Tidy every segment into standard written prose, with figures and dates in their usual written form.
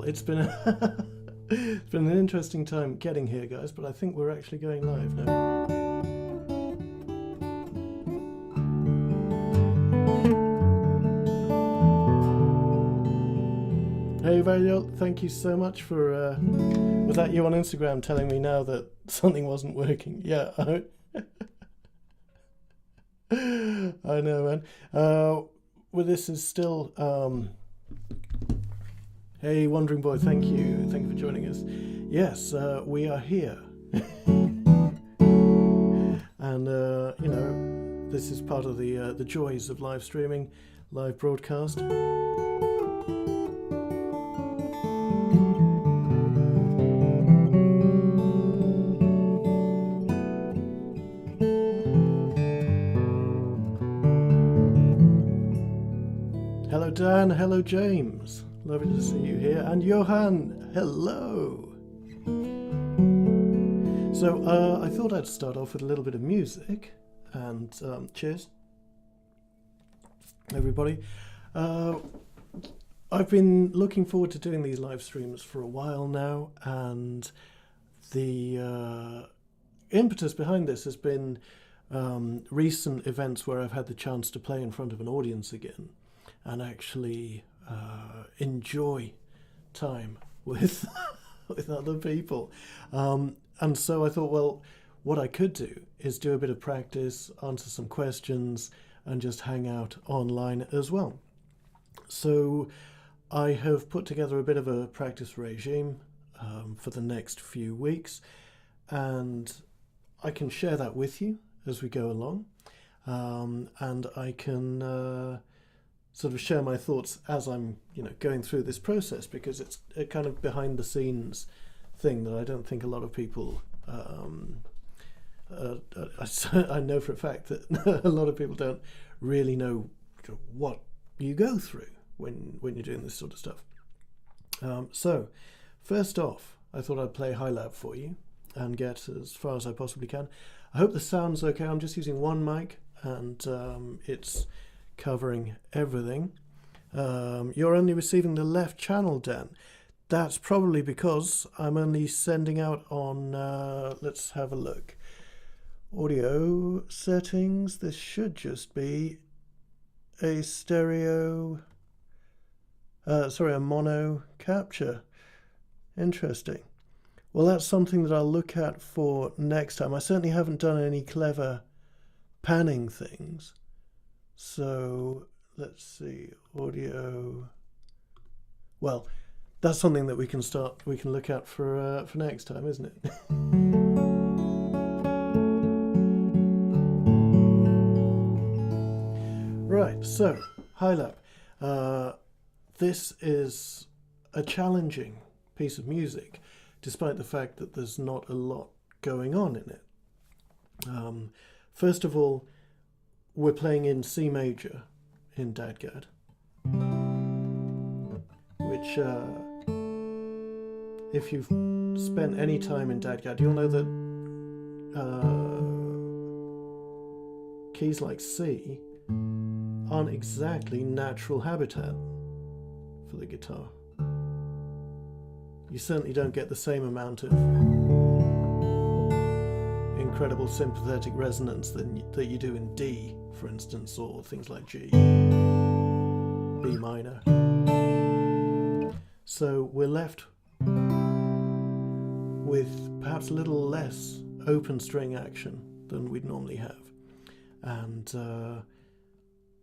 it's been it's been an interesting time getting here, guys, but I think we're actually going live now. Hey Variel, thank you so much for was that you on Instagram telling me now that something wasn't working? Yeah, I know, man. Well, this is still hey Wandering Boy, thank you for joining us. Yes, we are here. And you know, this is part of the joys of live streaming, live broadcast. Hello Dan, hello James, lovely to see you here, and Johan, hello. So I thought I'd start off with a little bit of music, and cheers everybody. I've been looking forward to doing these live streams for a while now, and the impetus behind this has been recent events where I've had the chance to play in front of an audience again and actually enjoy time with with other people. And so I thought, well, what I could do is do a bit of practice, answer some questions, and just hang out online as well. So I have put together a bit of a practice regime for the next few weeks, and I can share that with you as we go along, and I can sort of share my thoughts as I'm, you know, going through this process, because it's a kind of behind the scenes thing that I don't think a lot of people I know for a fact that a lot of people don't really know what you go through when you're doing this sort of stuff. So first off, I thought I'd play Highlab for you and get as far as I possibly can. I hope the sound's okay. I'm just using one mic, and it's covering everything. You're only receiving the left channel, Dan. That's probably because I'm only sending out on, let's have a look. Audio settings. This should just be a stereo, a mono capture. Interesting. Well, that's something that I'll look at for next time. I certainly haven't done any clever panning things. So let's see, audio. Well, that's something that we can look at for next time, isn't it? Right, so Highlab. This is a challenging piece of music, despite the fact that there's not a lot going on in it. First of all, we're playing in C major in Dadgad, which if you've spent any time in Dadgad, you'll know that keys like C aren't exactly natural habitat for the guitar. You certainly don't get the same amount of incredible sympathetic resonance that you do in D, for instance, or things like G, B minor. So we're left with perhaps a little less open string action than we'd normally have, and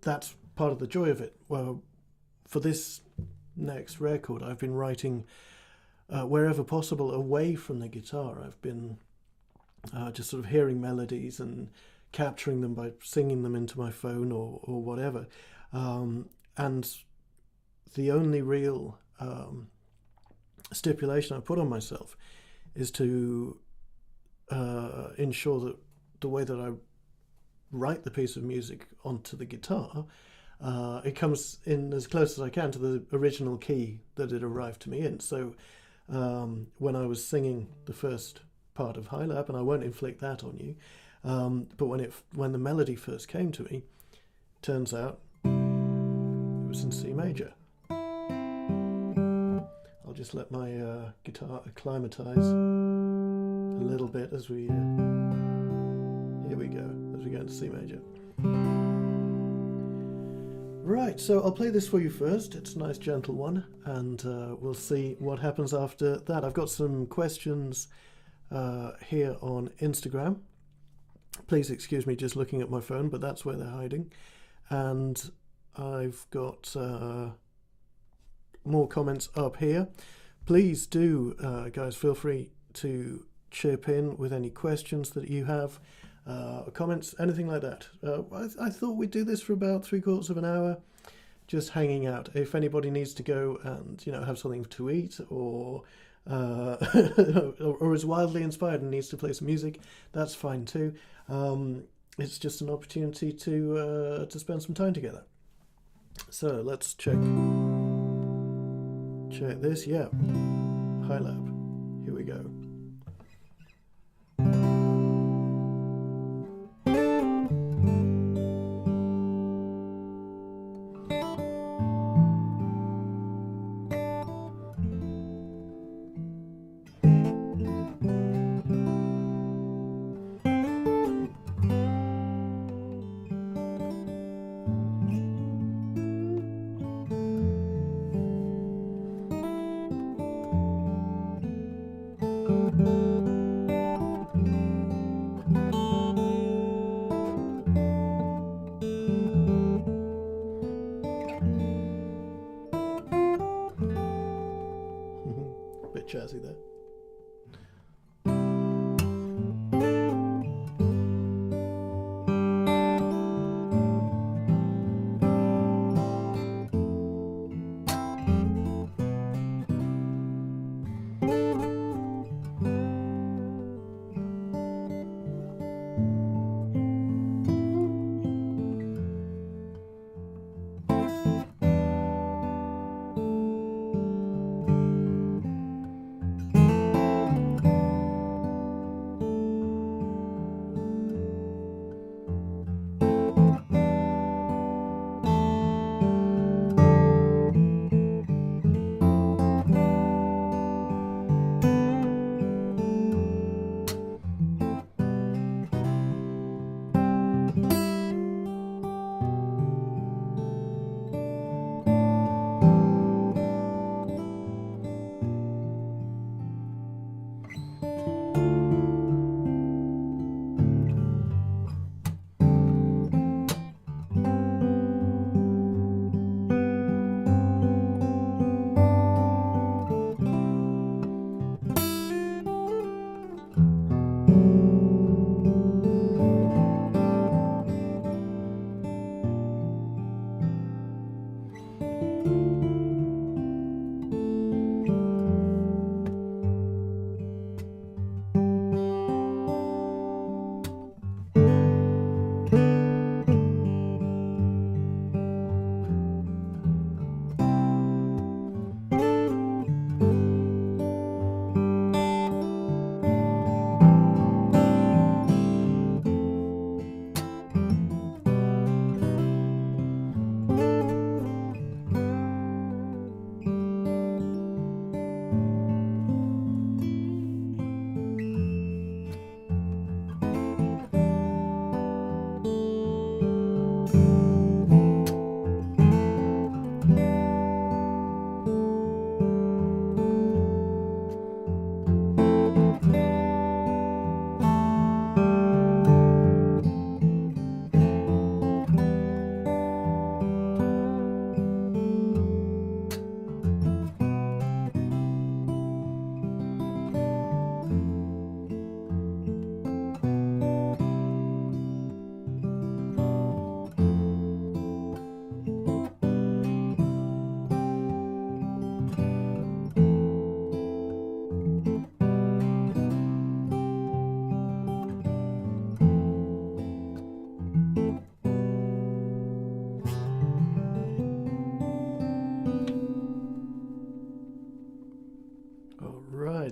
that's part of the joy of it. Well, for this next record, I've been writing wherever possible away from the guitar. I've been just sort of hearing melodies and capturing them by singing them into my phone or whatever. And the only real stipulation I put on myself is to ensure that the way that I write the piece of music onto the guitar, it comes in as close as I can to the original key that it arrived to me in. So when I was singing the first part of Highlab, and I won't inflict that on you, but when the melody first came to me, turns out it was in C major. I'll just let my guitar acclimatise a little bit as we here we go, as we go into C major. Right, so I'll play this for you first. It's a nice gentle one, and we'll see what happens after that. I've got some questions here on Instagram. Please excuse me just looking at my phone, but that's where they're hiding. And I've got more comments up here. Please do, guys, feel free to chip in with any questions that you have, comments, anything like that. I thought we'd do this for about 3/4 of an hour, just hanging out. If anybody needs to go and have something to eat, or or is wildly inspired and needs to play some music, that's fine too. It's just an opportunity to spend some time together. So let's check this. Yeah, Highlab. Here we go. Bit jazzy there.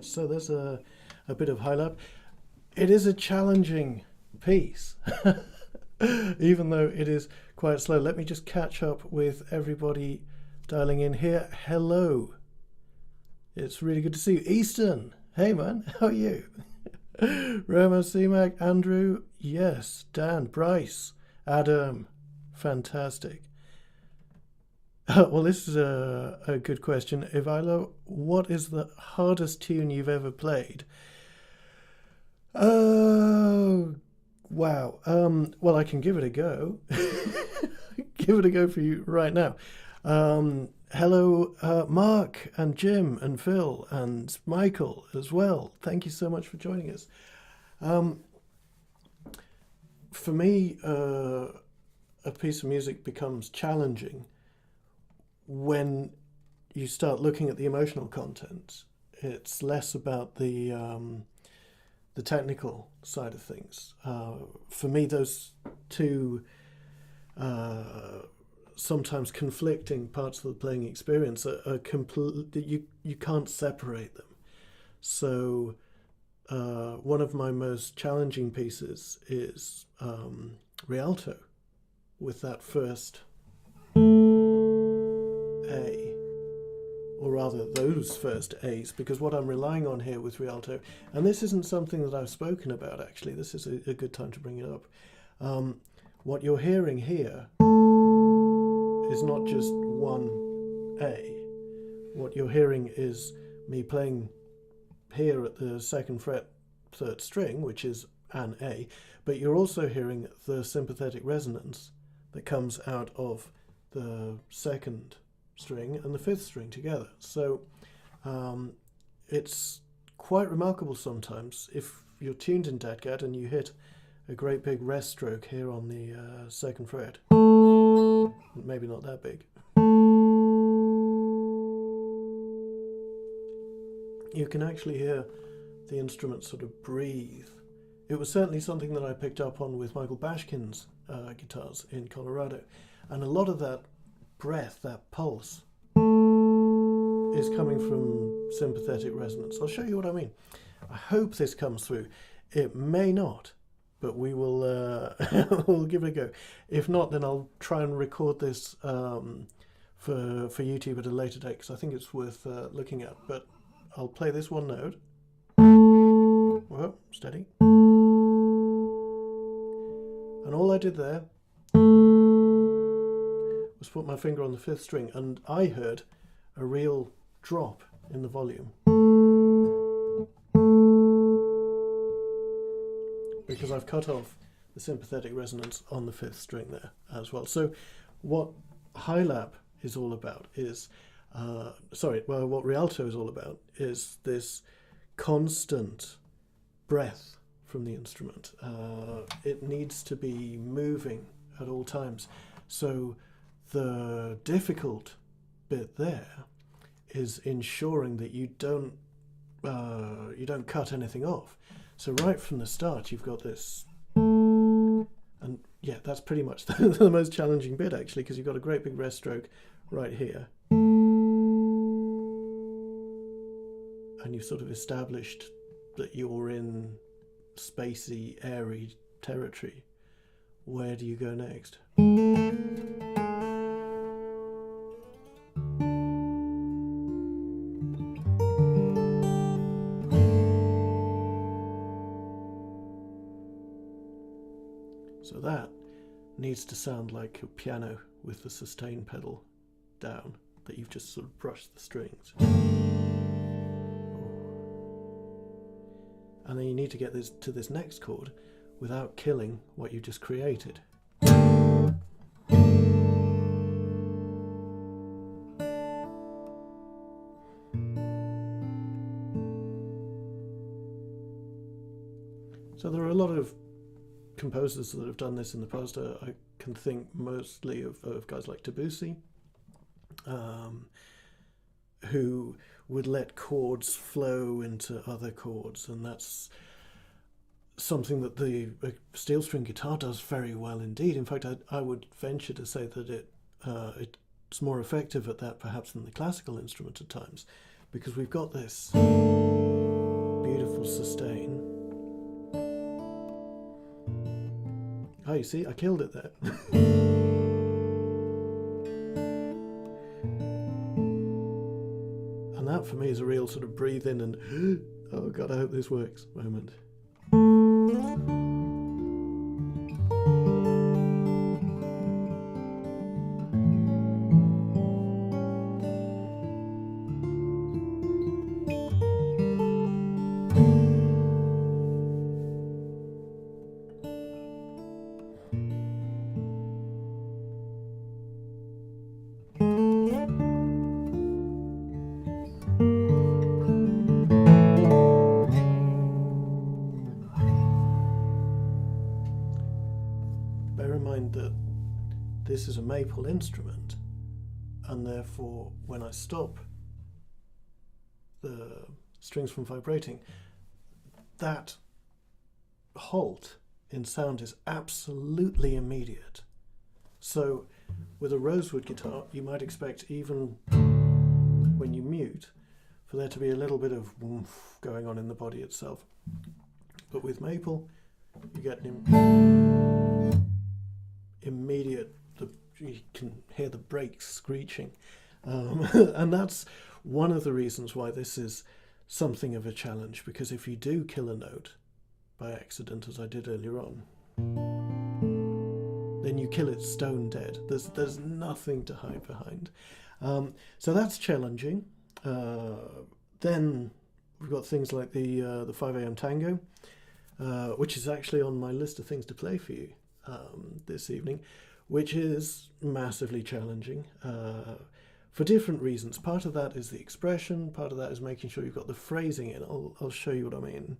So there's a bit of Highlab. It is a challenging piece, even though it is quite slow. Let me just catch up with everybody dialing in here. Hello. It's really good to see you. Easton, hey man, how are you? Roma, C-Mac, Andrew, yes. Dan, Bryce, Adam, fantastic. Well, this is a good question. Ivilo, what is the hardest tune you've ever played? Oh, wow. Well, I can give it a go. Give it a go for you right now. Hello, Mark and Jim and Phil and Michael as well. Thank you so much for joining us. For me, a piece of music becomes challenging when you start looking at the emotional content. It's less about the technical side of things. For me, those two sometimes conflicting parts of the playing experience are you can't separate them. So one of my most challenging pieces is Rialto, with that first A, or rather those first A's, because what I'm relying on here with Rialto, and this isn't something that I've spoken about actually, this is a good time to bring it up. What you're hearing here is not just one A. What you're hearing is me playing here at the 2nd fret 3rd string, which is an A, but you're also hearing the sympathetic resonance that comes out of the 2nd string and the 5th string together. So it's quite remarkable sometimes if you're tuned in DADGAD and you hit a great big rest stroke here on the 2nd fret. Maybe not that big. You can actually hear the instrument sort of breathe. It was certainly something that I picked up on with Michael Bashkin's guitars in Colorado. And a lot of that breath, that pulse, is coming from sympathetic resonance. I'll show you what I mean. I hope this comes through. It may not, but we will we'll give it a go. If not, then I'll try and record this for YouTube at a later date, because I think it's worth looking at. But I'll play this one note. Whoa, steady. And all I did there was put my finger on the 5th string, and I heard a real drop in the volume, because I've cut off the sympathetic resonance on the 5th string there as well. So what Highlab is all about is, what Rialto is all about is this constant breath from the instrument. It needs to be moving at all times. So the difficult bit there is ensuring that you don't cut anything off. So right from the start, you've got this, and yeah, that's pretty much the most challenging bit actually, because you've got a great big rest stroke right here, and you've sort of established that you're in spacey, airy territory. Where do you go next? So that needs to sound like a piano with the sustain pedal down, that you've just sort of brushed the strings. And then you need to get this to this next chord without killing what you just created. So there are a lot of composers that have done this in the past. I can think mostly of guys like Debussy, who would let chords flow into other chords, and that's something that the steel string guitar does very well indeed. In fact, I would venture to say that it's more effective at that perhaps than the classical instrument at times, because we've got this beautiful sustain. Oh, you see, I killed it there. And that that for me is a real sort of breathe in and oh god, I hope this works moment. Bear in mind that this is a maple instrument, and therefore when I stop the strings from vibrating, that halt in sound is absolutely immediate. So with a rosewood guitar, you might expect, even when you mute, for there to be a little bit of woof going on in the body itself. But with maple, you get an immediate, you can hear the brakes screeching. And that's one of the reasons why this is something of a challenge, because if you do kill a note by accident, as I did earlier on, then you kill it stone dead. There's nothing to hide behind. So that's challenging. Then we've got things like the 5 a.m. tango, which is actually on my list of things to play for you this evening, which is massively challenging for different reasons. Part of that is the expression, part of that is making sure you've got the phrasing in. I'll show you what I mean.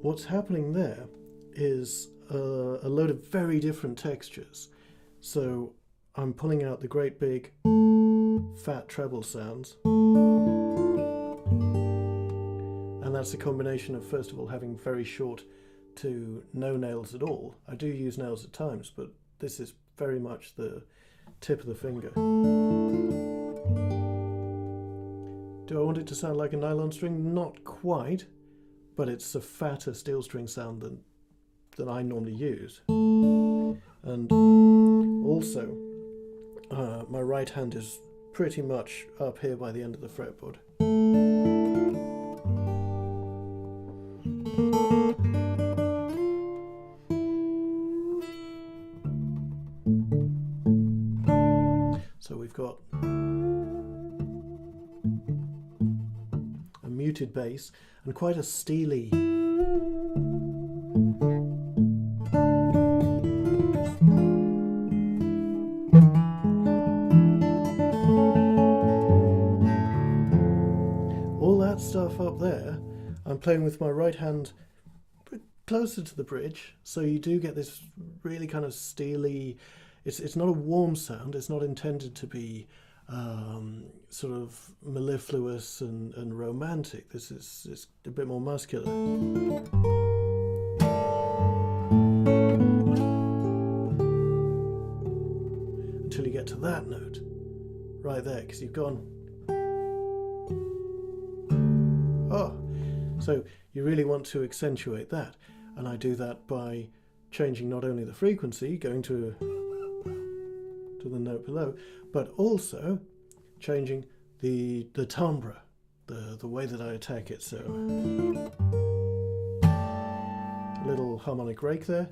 What's happening there is a load of very different textures. So I'm pulling out the great big fat treble sounds, and that's a combination of, first of all, having very short to no nails at all. I do use nails at times, but this is very much the tip of the finger. Do I want it to sound like a nylon string? Not quite, but it's a fatter steel string sound than I normally use. And also, my right hand is pretty much up here by the end of the fretboard. So we've got a muted bass and quite a steely all that stuff up there. I'm playing with my right hand closer to the bridge, so you do get this really kind of steely, it's not a warm sound, it's not intended to be sort of mellifluous and romantic. This is it's a bit more muscular. Until you get to that note right there, because you've gone, oh, so you really want to accentuate that, and I do that by changing not only the frequency, going to the note below, but also changing the timbre, the way that I attack it. So a little harmonic rake there.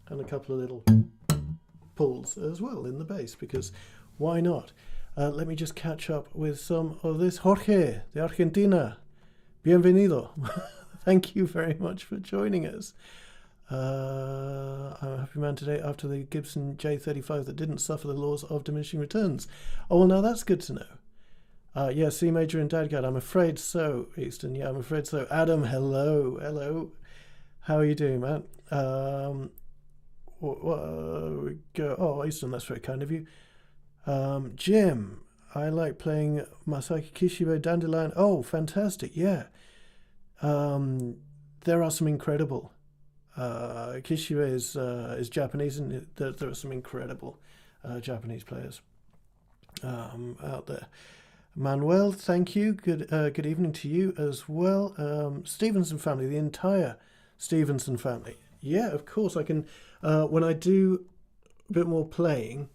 And a couple of little pulls as well in the bass, because why not? Let me just catch up with some of this. Jorge de Argentina, bienvenido. Thank you very much for joining us. I'm a happy man today after the Gibson J35 that didn't suffer the laws of diminishing returns. Oh, well, now that's good to know. Yeah, C major in Dadgad. I'm afraid so, Easton. Yeah, I'm afraid so. Adam, hello. Hello. How are you doing, man? We go. Oh, Easton, that's very kind of you. Jim, I like playing Masaki Kishibe Dandelion. Oh, fantastic. Yeah. There are some incredible. Kishibe is Japanese, and there are some incredible Japanese players out there. Manuel, thank you. Good evening to you as well. Stevenson family, the entire Stevenson family. Yeah, of course I can. When I do a bit more playing,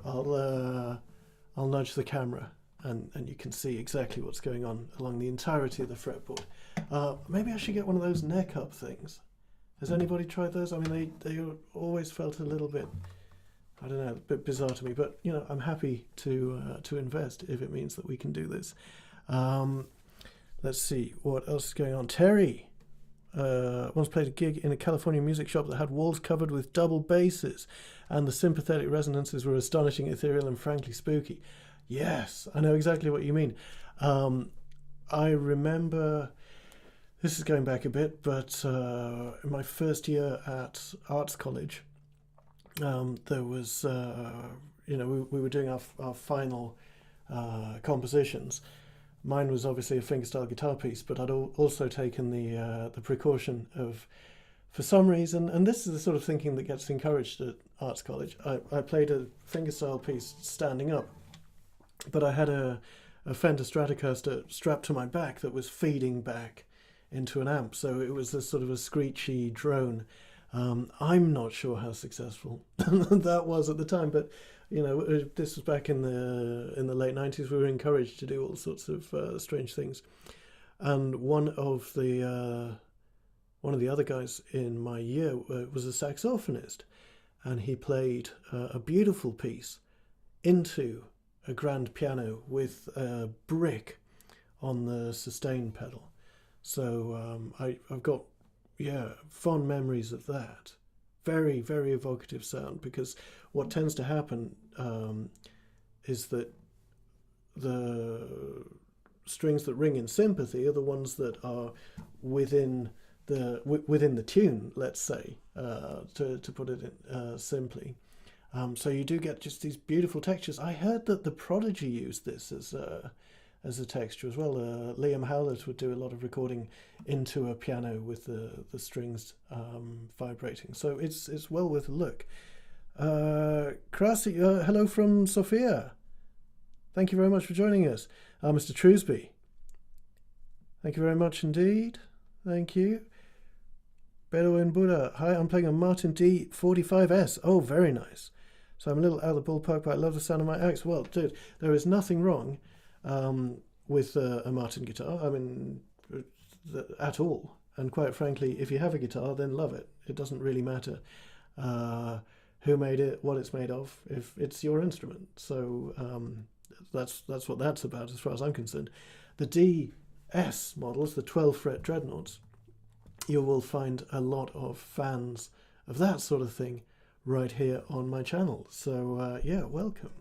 I'll nudge the camera and you can see exactly what's going on along the entirety of the fretboard. Maybe I should get one of those neck up things. Has anybody tried those? I mean, they always felt a little bit, I don't know, a bit bizarre to me. But I'm happy to invest if it means that we can do this. Let's see what else is going on. Terry once played a gig in a California music shop that had walls covered with double basses, and the sympathetic resonances were astonishing, ethereal, and frankly spooky. Yes, I know exactly what you mean. I remember. This is going back a bit, but in my first year at arts college, there was, we were doing our final compositions. Mine was obviously a fingerstyle guitar piece, but I'd also taken the precaution of, for some reason, and this is the sort of thinking that gets encouraged at arts college, I played a fingerstyle piece standing up, but I had a Fender Stratocaster strapped to my back that was feeding back into an amp, so it was a sort of a screechy drone. I'm not sure how successful that was at the time, but this was back in the late 90s. We were encouraged to do all sorts of strange things, and one of the other guys in my year was a saxophonist, and he played a beautiful piece into a grand piano with a brick on the sustain pedal. So I've got, fond memories of that. Very, very evocative sound, because what tends to happen is that the strings that ring in sympathy are the ones that are within the tune, let's say, to put it simply. So you do get just these beautiful textures. I heard that the Prodigy used this as a texture as well. Liam Howlett would do a lot of recording into a piano with the strings vibrating. So it's well worth a look. Krasi, hello from Sofia. Thank you very much for joining us. Mr. Trewsby, thank you very much indeed. Thank you. Bedouin Buddha, hi, I'm playing a Martin D45S. Oh, very nice. So I'm a little out of the ballpark, but I love the sound of my axe. Well, dude, there is nothing wrong with a Martin guitar, I mean, at all. And quite frankly, if you have a guitar, then love it. It doesn't really matter who made it, what it's made of, if it's your instrument. So that's what that's about as far as I'm concerned. The DS models, the 12 fret dreadnoughts, you will find a lot of fans of that sort of thing right here on my channel. So welcome.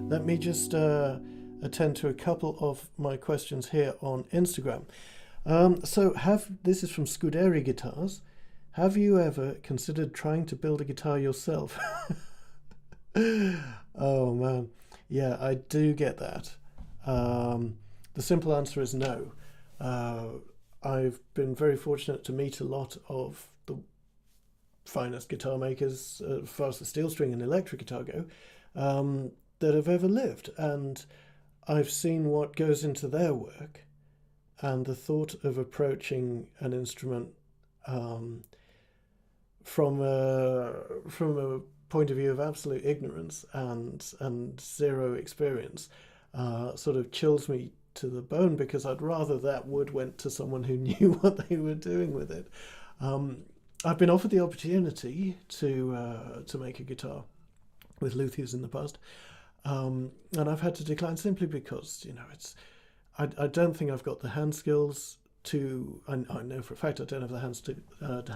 Let me just attend to a couple of my questions here on Instagram. This is from Scuderi Guitars. Have you ever considered trying to build a guitar yourself? Oh man, yeah, I do get that. The simple answer is no. I've been very fortunate to meet a lot of the finest guitar makers, as far as the steel string and electric guitar go, that have ever lived, and I've seen what goes into their work, and the thought of approaching an instrument from a point of view of absolute ignorance and zero experience sort of chills me to the bone, because I'd rather that wood went to someone who knew what they were doing with it. I've been offered the opportunity to make a guitar with luthiers in the past, and I've had to decline simply because I don't think I've got the hand skills to. I know for a fact I don't have the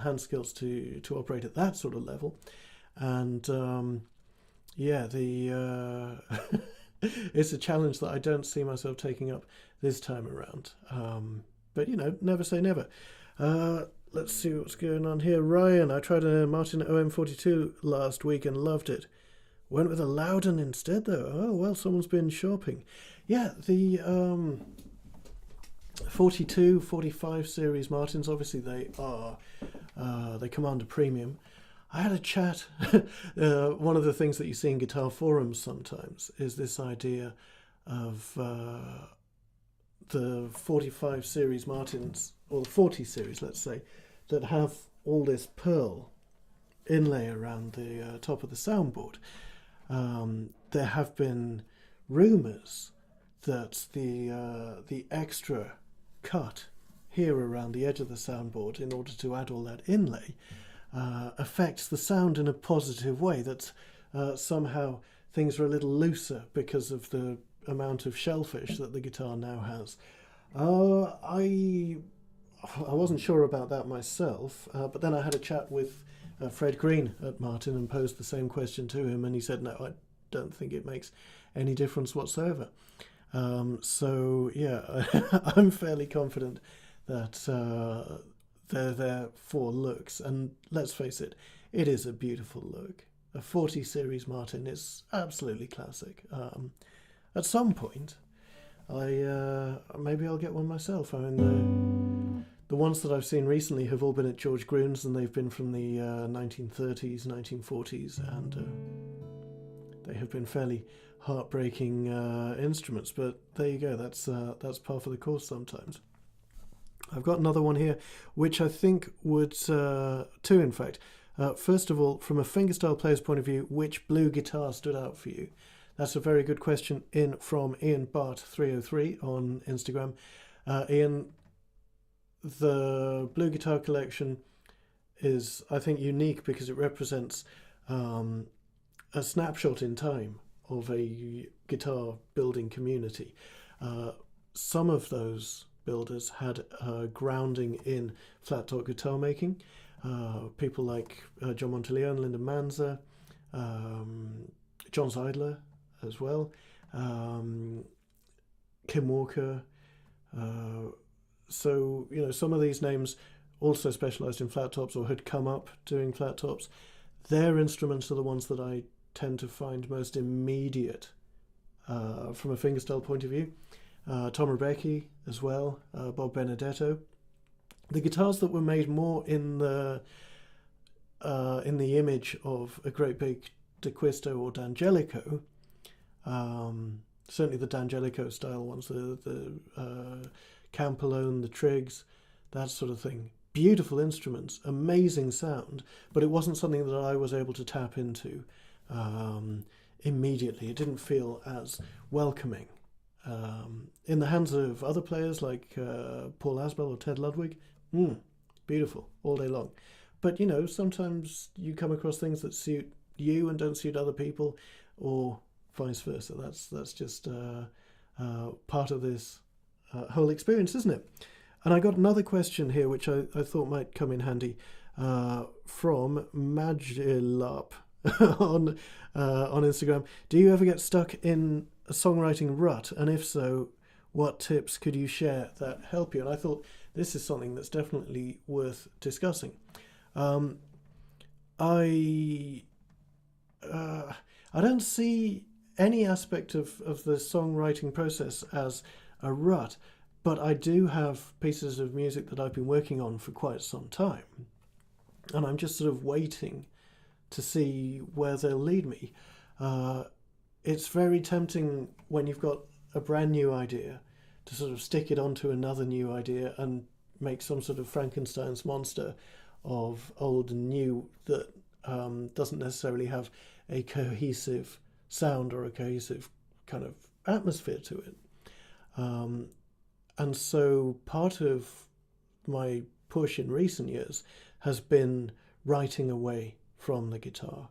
hand skills to operate at that sort of level, and it's a challenge that I don't see myself taking up this time around. But never say never. Let's see what's going on here. Ryan, I tried a Martin OM42 last week and loved it. Went with a Loudon instead though. Oh well, someone's been shopping. Yeah, the 42, 45 series Martins, obviously they command a premium. I had a chat. One of the things that you see in guitar forums sometimes is this idea of the 45 series Martins, or the 40 series, let's say, that have all this pearl inlay around the top of the soundboard. There have been rumours that the extra cut here around the edge of the soundboard in order to add all that inlay affects the sound in a positive way, that somehow things are a little looser because of the amount of shellfish that the guitar now has. I wasn't sure about that myself, but then I had a chat with Fred Green at Martin and posed the same question to him, and he said, no, I don't think it makes any difference whatsoever. So yeah, I'm fairly confident that they're there for looks, and let's face it, it is a beautiful look. A 40 series Martin is absolutely classic. At some point, maybe I'll get one myself. I mean, the ones that I've seen recently have all been at George Gruhn's, and they've been from the 1930s, 1940s, and they have been fairly heartbreaking instruments. But there you go. That's par for the course sometimes. I've got another one here, which I think would two, in fact. First of all, from a fingerstyle player's point of view, which blue guitar stood out for you? That's a very good question in from Ian Bart 303 on Instagram. Ian, the blue guitar collection is, I think, unique because it represents a snapshot in time of a guitar building community. Some of those builders had grounding in flat top guitar making. People like John Monteleone, Linda Manza, John Zeidler as well, Kim Walker. So, some of these names also specialised in flat tops or had come up doing flat tops. Their instruments are the ones that I tend to find most immediate from a fingerstyle point of view. Tom Rebecki as well, Bob Benedetto. The guitars that were made more in the image of a great big D'Acquisto or D'Angelico, certainly the D'Angelico style ones, the Campolone, the Triggs, that sort of thing. Beautiful instruments, amazing sound, but it wasn't something that I was able to tap into immediately. It didn't feel as welcoming. In the hands of other players like Paul Asbell or Ted Ludwig, beautiful all day long. But sometimes you come across things that suit you and don't suit other people, or vice versa. That's just part of this whole experience, isn't it? And I got another question here which I thought might come in handy from Magilap on Instagram. Do you ever get stuck in a songwriting rut, and if so, what tips could you share that help you? And I thought this is something that's definitely worth discussing. I don't see any aspect of the songwriting process as a rut, but I do have pieces of music that I've been working on for quite some time, and I'm just sort of waiting to see where they'll lead me. It's very tempting when you've got a brand new idea to sort of stick it onto another new idea and make some sort of Frankenstein's monster of old and new that doesn't necessarily have a cohesive sound or a cohesive kind of atmosphere to it. And so part of my push in recent years has been writing away from the guitar.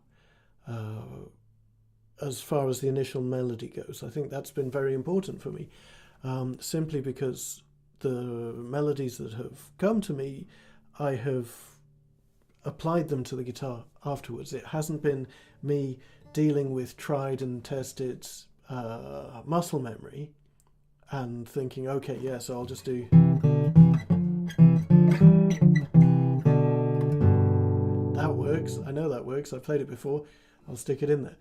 As far as the initial melody goes, I think that's been very important for me, simply because the melodies that have come to me, I have applied them to the guitar afterwards. It hasn't been me dealing with tried and tested muscle memory and thinking, okay, yeah, so I'll just do that works. I know that works. I've played it before. I'll stick it in there.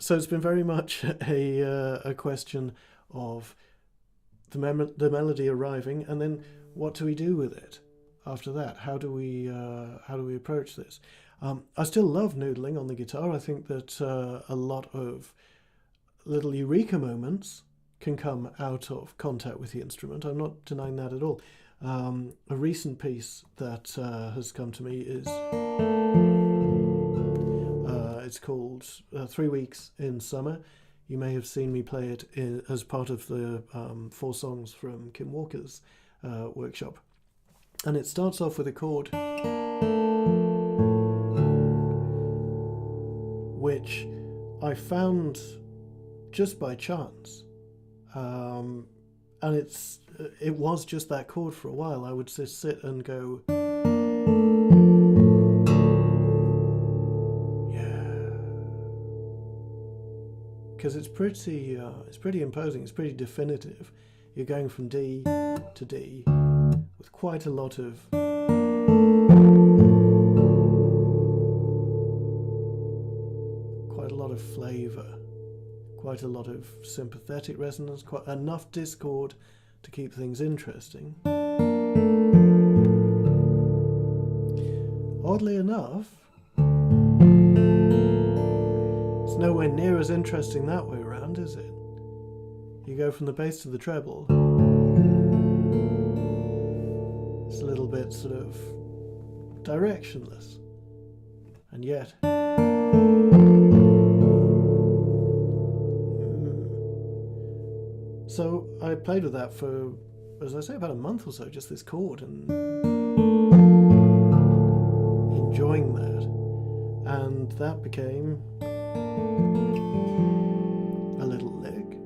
So it's been very much a question of the melody arriving, and then what do we do with it after that? How do we approach this? I still love noodling on the guitar. I think that a lot of little eureka moments can come out of contact with the instrument. I'm not denying that at all. A recent piece that has come to me is it's called 3 Weeks in Summer. You may have seen me play it as part of the 4 songs from Kim Walker's workshop. And it starts off with a chord which I found just by chance. And it was just that chord for a while. I would just sit and go, because it's pretty imposing. It's pretty definitive. You're going from D to D with quite a lot of flavour, quite a lot of sympathetic resonance, quite enough discord to keep things interesting. Oddly enough, it's nowhere near as interesting that way around, is it? You go from the bass to the treble. It's a little bit sort of directionless. And yet so I played with that for, as I say, about a month or so, just this chord, and enjoying that. And that became a little lick,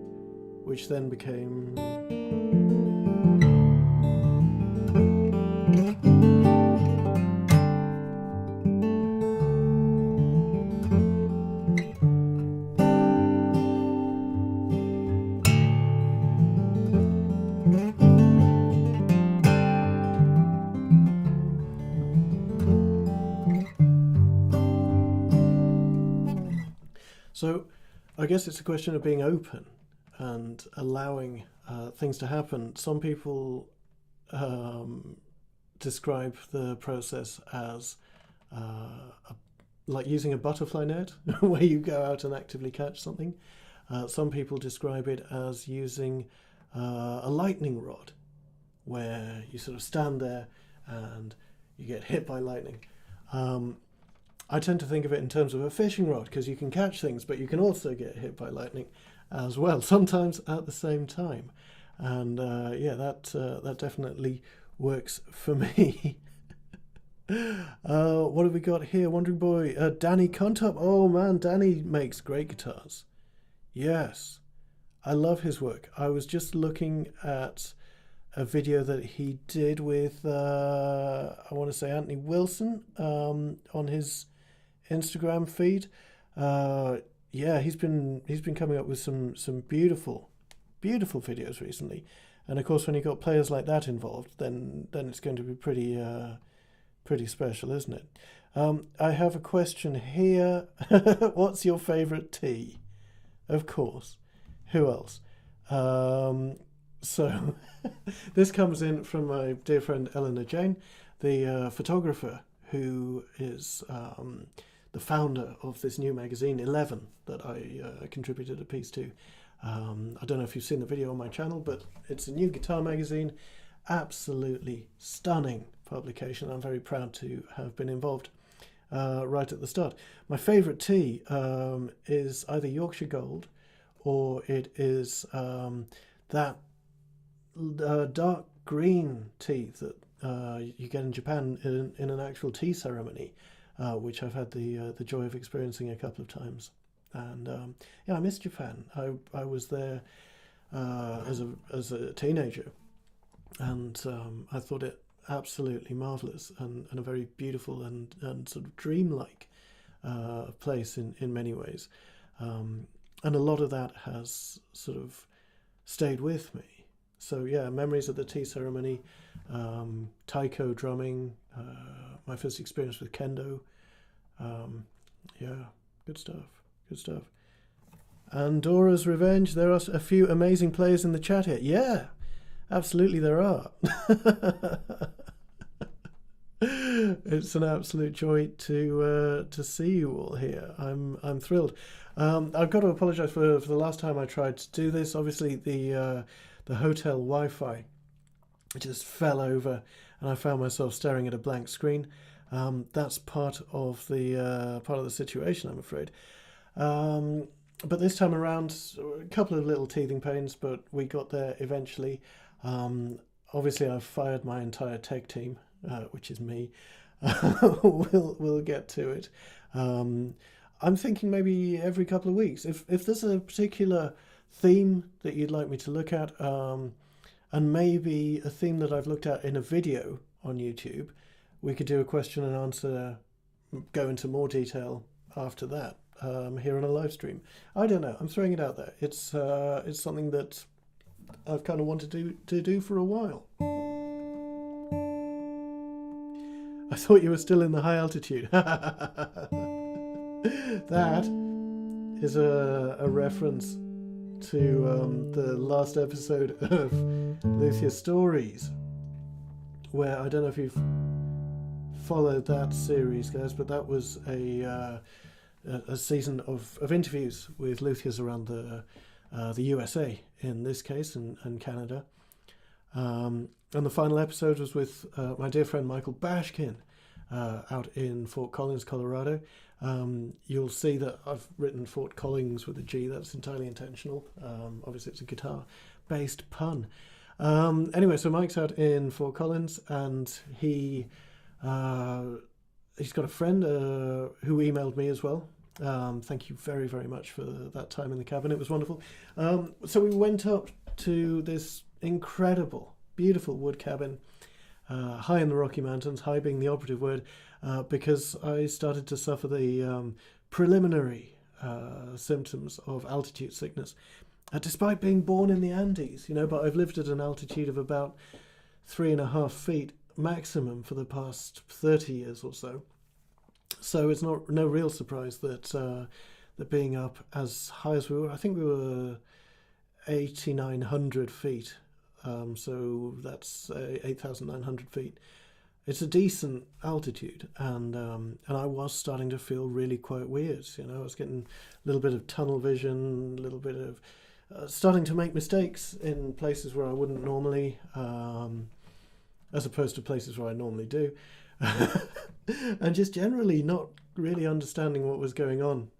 which then became so I guess it's a question of being open and allowing things to happen. Some people describe the process as like using a butterfly net, where you go out and actively catch something. Some people describe it as using a lightning rod, where you sort of stand there and you get hit by lightning. I tend to think of it in terms of a fishing rod, because you can catch things, but you can also get hit by lightning as well, sometimes at the same time. And yeah, that definitely works for me. What have we got here? Wandering Boy, Danny Contop. Oh man, Danny makes great guitars. Yes, I love his work. I was just looking at a video that he did with I want to say Anthony Wilson on his Instagram feed. Yeah, he's been coming up with some beautiful videos recently, and of course when you got players like that involved, then it's going to be pretty special, isn't it? I have a question here. What's your favourite tea? Of course, who else? So this comes in from my dear friend Eleanor Jane, the photographer who is the founder of this new magazine 11 that I contributed a piece to. I don't know if you've seen the video on my channel, but it's a new guitar magazine, absolutely stunning publication. I'm very proud to have been involved right at the start. My favourite tea is either Yorkshire Gold, or it is that dark green tea that you get in Japan in an actual tea ceremony, which I've had the joy of experiencing a couple of times. And yeah, I miss Japan. I was there as a teenager, and I thought it absolutely marvelous and a very beautiful and sort of dreamlike place in many ways. And a lot of that has sort of stayed with me. So yeah, memories of the tea ceremony, taiko drumming, my first experience with kendo. Yeah, good stuff. Good stuff. And Dora's Revenge. There are a few amazing players in the chat here. Yeah, absolutely there are. It's an absolute joy to see you all here. I'm thrilled. I've got to apologise for the last time I tried to do this. Obviously, the hotel Wi-Fi just fell over, and I found myself staring at a blank screen. That's part of the situation, I'm afraid. But this time around, a couple of little teething pains, but we got there eventually. Obviously, I've fired my entire tech team, which is me. We'll get to it. I'm thinking maybe every couple of weeks. If there's a particular theme that you'd like me to look at, and maybe a theme that I've looked at in a video on YouTube, we could do a question and answer, go into more detail after that, here on a live stream. I don't know. I'm throwing it out there. It's something that I've kind of wanted to do for a while. I thought you were still in the high altitude. That is a reference to the last episode of Luthia Stories, where I don't know if you've followed that series, guys, but that was a season of interviews with Luthias around the USA in this case, and Canada. And the final episode was with my dear friend Michael Bashkin out in Fort Collins, Colorado. You'll see that I've written Fort Collins with a G. That's entirely intentional. Obviously, it's a guitar-based pun. Anyway, so Mike's out in Fort Collins, and he's got a friend who emailed me as well. Thank you very, very much for that time in the cabin. It was wonderful. So we went up to this incredible, beautiful wood cabin, high in the Rocky Mountains, high being the operative word, because I started to suffer the preliminary symptoms of altitude sickness, despite being born in the Andes, but I've lived at an altitude of about 3.5 feet maximum for the past 30 years or so. So it's no real surprise that being up as high as we were, I think we were 8,900 feet, so that's 8,900 feet. It's a decent altitude, and I was starting to feel really quite weird. I was getting a little bit of tunnel vision, a little bit of starting to make mistakes in places where I wouldn't normally, as opposed to places where I normally do. And just generally not really understanding what was going on.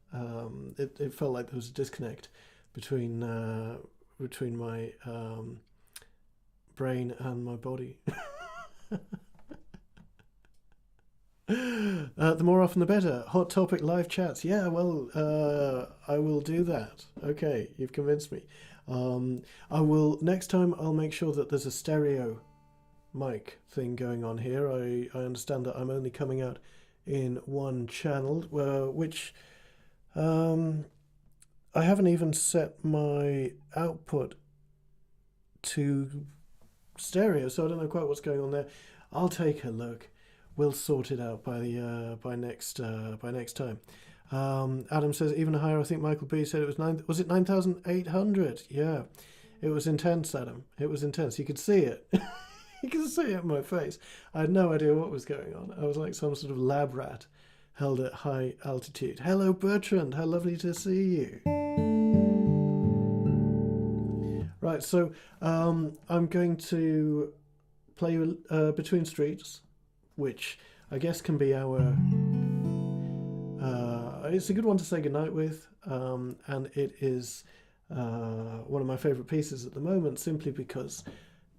It felt like there was a disconnect between my brain and my body. The more often the better. Hot topic live chats. Yeah, well, I will do that. Okay, you've convinced me. I will next time. I'll make sure that there's a stereo mic thing going on here. I understand that I'm only coming out in one channel, which I haven't even set my output to stereo, so I don't know quite what's going on there. I'll take a look. We'll sort it out by next time. Adam says even higher. I think Michael B said it was 9,800. Yeah, it was intense, Adam. It was intense. You could see it. You can see it in my face. I had no idea what was going on. I was like some sort of lab rat held at high altitude. Hello, Bertrand. How lovely to see you. Right, so I'm going to play Between Streets, which I guess can be our... it's a good one to say goodnight with, and it is one of my favourite pieces at the moment, simply because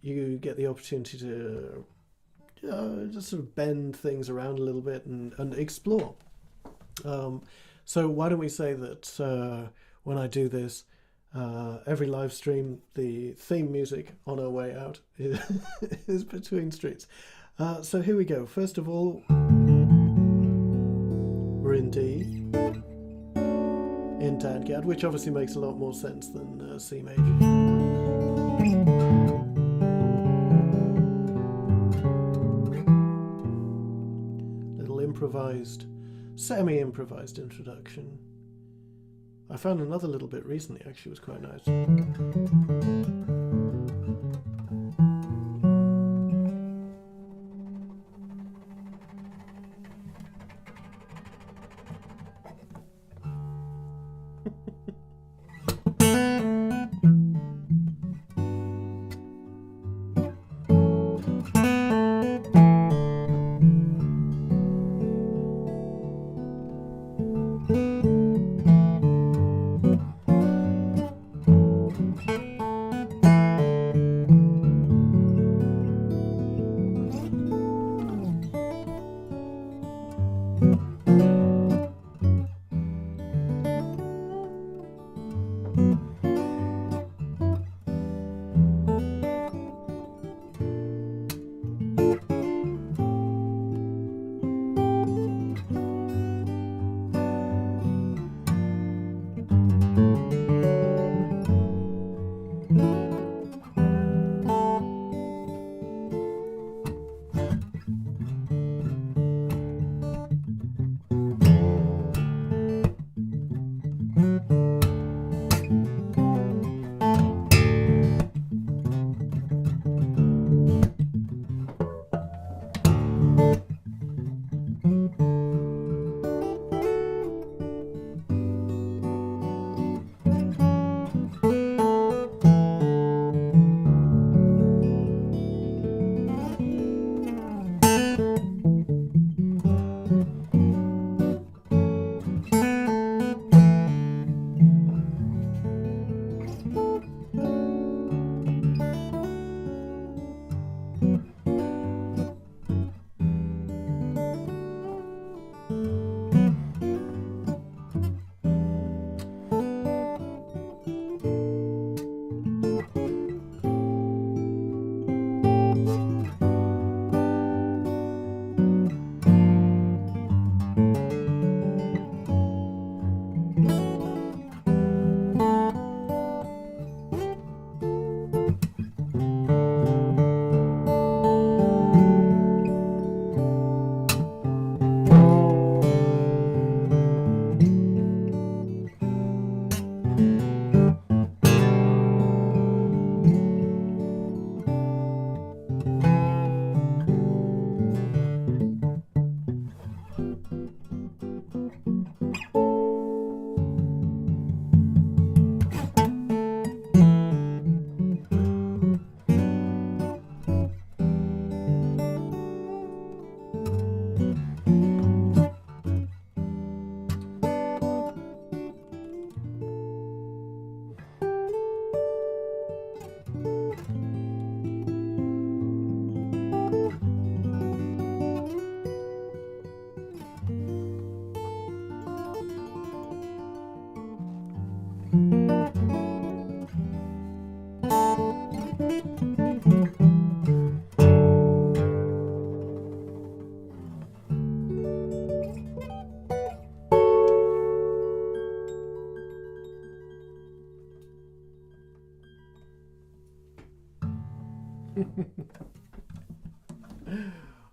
you get the opportunity to just sort of bend things around a little bit and explore. So why don't we say that when I do this, every live stream, the theme music on our way out is Between Streets. So here we go. First of all, we're in D, in Dadgad, which obviously makes a lot more sense than C major. Little improvised, semi-improvised introduction. I found another little bit recently, actually, was quite nice.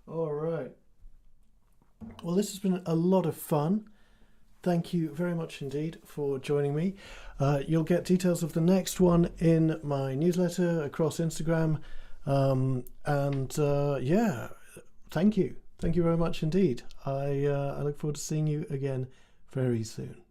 All right. Well, this has been a lot of fun. Thank you very much indeed for joining me. You'll get details of the next one in my newsletter across Instagram. Yeah, thank you. Thank you very much indeed. I look forward to seeing you again very soon.